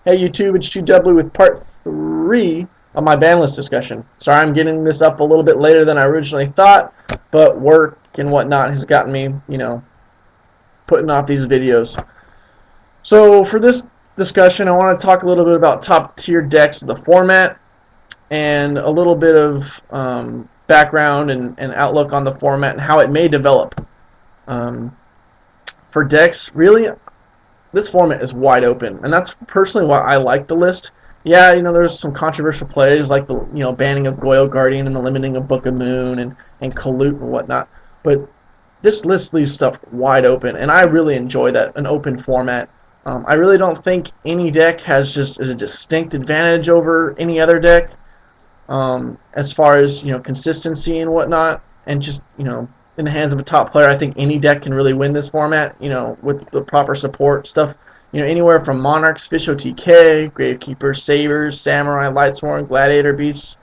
Hey YouTube, it's GW with part 3 of my Banlist discussion. Sorry I'm getting this up a little bit later than I originally thought, but work and whatnot has gotten me, putting off these videos. So for this discussion, I want to talk a little bit about top tier decks of the format and a little bit of background and outlook on the format and how it may develop. For decks, really, this format is wide open, and that's personally why I like the list. Yeah, there's some controversial plays like the banning of Goyle Guardian and the limiting of Book of Moon and Kalute and whatnot, but this list leaves stuff wide open, and I really enjoy that, an open format. I really don't think any deck has just a distinct advantage over any other deck as far as consistency and whatnot, and just in the hands of a top player, I think any deck can really win this format, with the proper support stuff. Anywhere from Monarchs, Fish OTK, Gravekeeper, Sabers, Samurai, Lightsworn, Gladiator Beasts,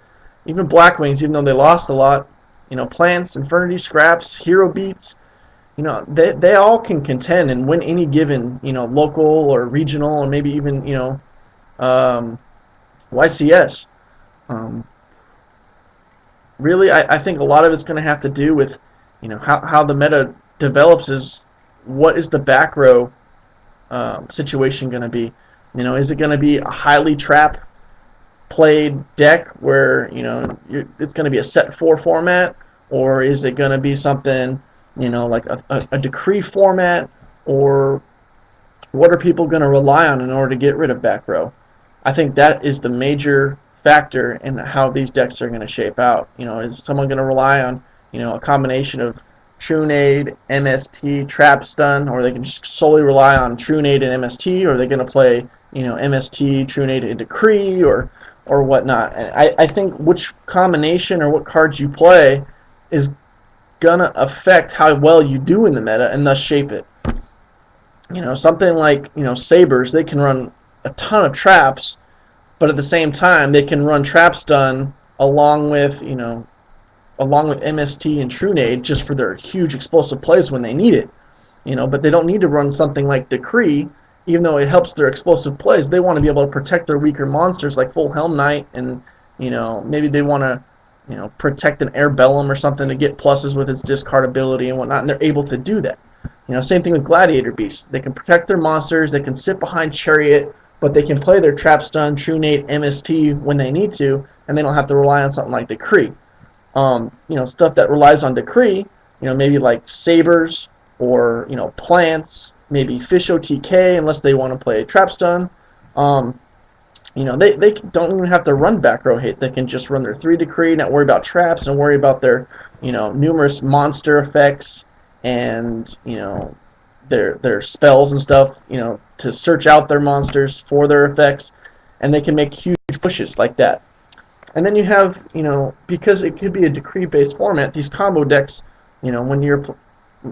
even Blackwings, even though they lost a lot. Plants, Infernity, Scraps, Hero Beats. They all can contend and win any given, local or regional, or maybe even, YCS. Really, I think a lot of it's going to have to do with how the meta develops. Is what is the back row situation going to be? Is it going to be a highly trap played deck where it's going to be a set 4 format, or is it going to be something like a decree format, or what are people going to rely on in order to get rid of back row? I think that is the major factor in how these decks are going to shape out. Is someone going to rely on a combination of True Nade, MST, Trap Stun, or they can just solely rely on True Nade and MST, or are they going to play MST, True Nade, and Decree, or whatnot? And I think which combination or what cards you play is gonna affect how well you do in the meta and thus shape it. Something like Sabers, they can run a ton of traps, but at the same time they can run Trap Stun along with MST and True Nade just for their huge explosive plays when they need it. But they don't need to run something like Decree, even though it helps their explosive plays. They want to be able to protect their weaker monsters like Full Helm Knight, and maybe they want to protect an Airbellum or something to get pluses with its discard ability and whatnot, and they're able to do that. Same thing with Gladiator Beasts. They can protect their monsters, they can sit behind Chariot, but they can play their Trap Stun, True Nade, MST when they need to, and they don't have to rely on something like Decree. Stuff that relies on Decree, maybe like Sabers or, Plants, maybe Fish OTK, unless they want to play Trap Stun. They don't even have to run back row hate. They can just run their 3 Decree, not worry about traps, and worry about their, numerous monster effects and, their spells and stuff, to search out their monsters for their effects, and they can make huge pushes like that. And then you have, because it could be a Decree-based format, these combo decks, when you're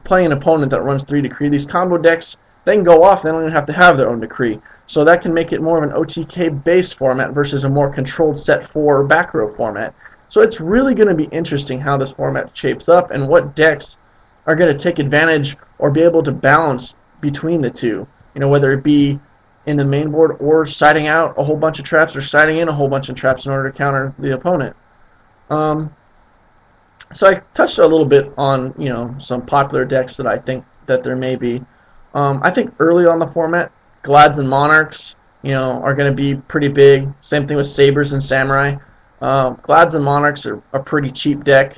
playing an opponent that runs 3 Decree, these combo decks, they can go off, they don't even have to have their own Decree. So that can make it more of an OTK-based format versus a more controlled set 4 back row format. So it's really going to be interesting how this format shapes up and what decks are going to take advantage or be able to balance between the two. Whether it be in the main board or siding out a whole bunch of traps or siding in a whole bunch of traps in order to counter the opponent. So I touched a little bit on some popular decks that I think that there may be. I think early on the format, Glads and Monarchs are going to be pretty big. Same thing with Sabers and Samurai. Glads and Monarchs are a pretty cheap deck.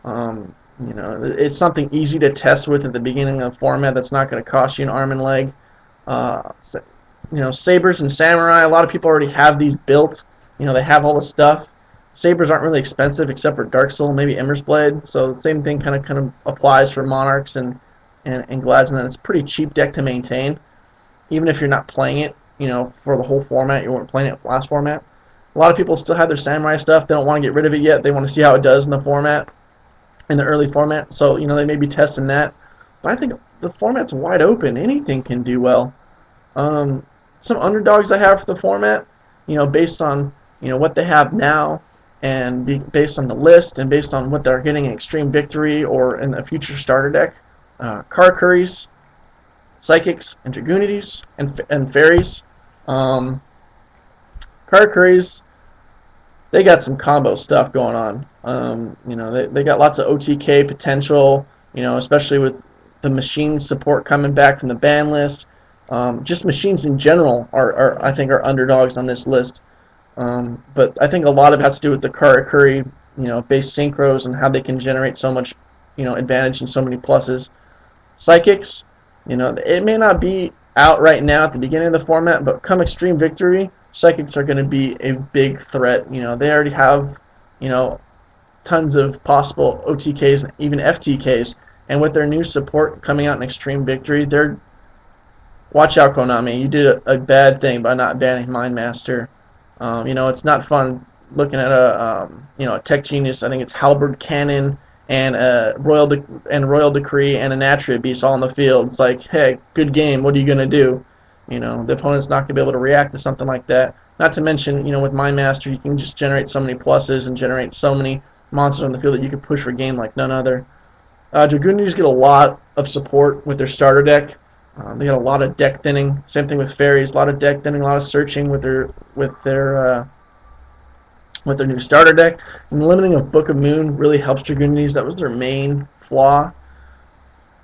It's something easy to test with at the beginning of the format that's not going to cost you an arm and leg. Sabers and Samurai, a lot of people already have these built. They have all the stuff. Sabers aren't really expensive except for Dark Soul, maybe Ember's Blade. So the same thing kind of applies for Monarchs and Glads, and then it's a pretty cheap deck to maintain. Even if you're not playing it, for the whole format, you weren't playing it last format. A lot of people still have their Samurai stuff. They don't want to get rid of it yet. They want to see how it does in the format, in the early format. So, they may be testing that. But I think the format's wide open. Anything can do well. Some underdogs I have for the format, based on, what they have now, and based on the list, and based on what they're getting in Extreme Victory or in the future starter deck. Karakuris, Psychics, and Dragoonities, and Fairies. Karakuri's, they got some combo stuff going on. They got lots of OTK potential, especially with the machine support coming back from the ban list. Just machines in general I think are underdogs on this list. But I think a lot of it has to do with the Karakuri, base synchros and how they can generate so much, advantage and so many pluses. Psychics, it may not be out right now at the beginning of the format, but come Extreme Victory, Psychics are going to be a big threat. They already have, tons of possible OTKs and even FTKs, and with their new support coming out in Extreme Victory, watch out, Konami. You did a bad thing by not banning Mind Master. It's not fun looking at a Tech Genius. I think it's Halberd Cannon and Royal Decree and a Natria Beast all on the field. It's like, hey, good game. What are you gonna do? The opponent's not gonna be able to react to something like that. Not to mention, with Mind Master, you can just generate so many pluses and generate so many monsters on the field that you can push for game like none other. Dragoonies get a lot of support with their starter deck. They got a lot of deck thinning. Same thing with fairies. A lot of deck thinning, a lot of searching with their new starter deck. And the limiting of Book of Moon really helps Dragoonies. That was their main flaw.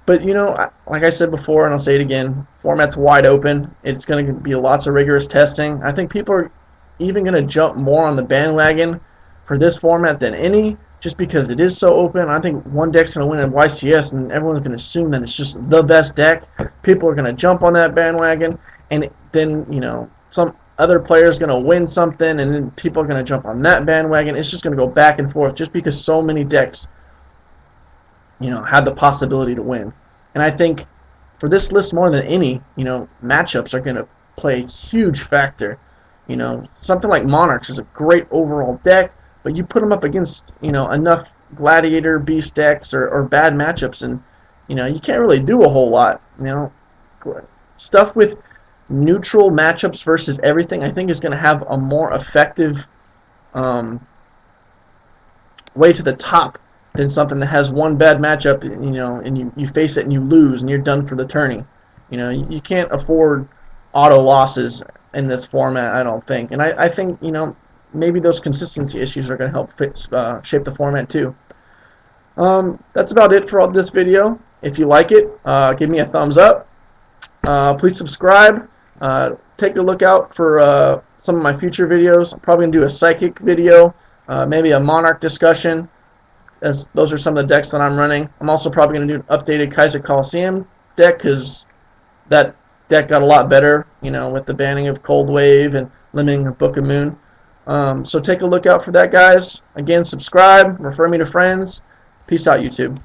But like I said before, and I'll say it again, format's wide open. It's going to be lots of rigorous testing. I think people are even going to jump more on the bandwagon for this format than any, just because it is so open. I think one deck's going to win in YCS, and everyone's going to assume that it's just the best deck. People are going to jump on that bandwagon, and then, some other player's going to win something, and then people are going to jump on that bandwagon. It's just going to go back and forth just because so many decks, had the possibility to win. And I think for this list more than any, matchups are going to play a huge factor. Something like Monarchs is a great overall deck, but you put them up against, enough Gladiator, Beast decks or bad matchups, and, you can't really do a whole lot. Stuff with neutral matchups versus everything, I think, is going to have a more effective way to the top than something that has one bad matchup, and you face it and you lose and you're done for the tourney. You can't afford auto losses in this format, I don't think. And I think, maybe those consistency issues are going to help shape the format too. That's about it for this video. If you like it, give me a thumbs up. Please subscribe. Take a look out for some of my future videos. I'm probably going to do a Psychic video, maybe a Monarch discussion, as those are some of the decks that I'm running. I'm also probably going to do an updated Kaiser Coliseum deck, because that deck got a lot better, with the banning of Cold Wave and limiting of Book of Moon. So take a look out for that, guys. Again, subscribe, refer me to friends. Peace out, YouTube.